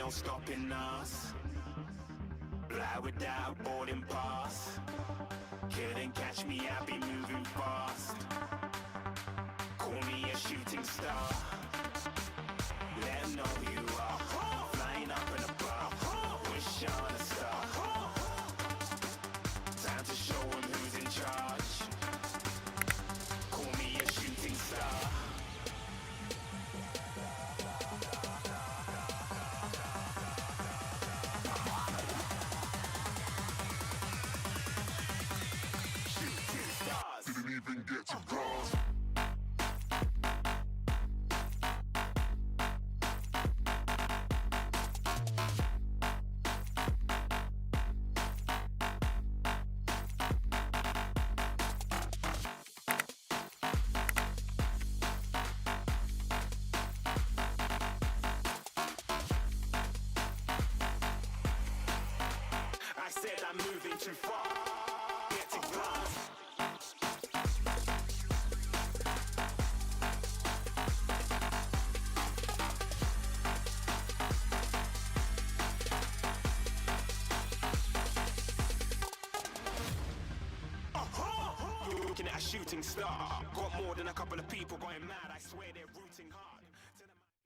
no stopping us. Fly without a boarding pass. Couldn't catch me, I'll be moving fast. Call me a shooting star. Let 'em know who you are. Flying up in a bar. Wish on a star. Time to show 'em who's in charge. Call me a shooting star. Shooting stars. Didn't even get to cross. I said I'm moving too far. Get to glass. You're looking at a shooting star. Got more than a couple of people going mad. I swear they're rooting hard.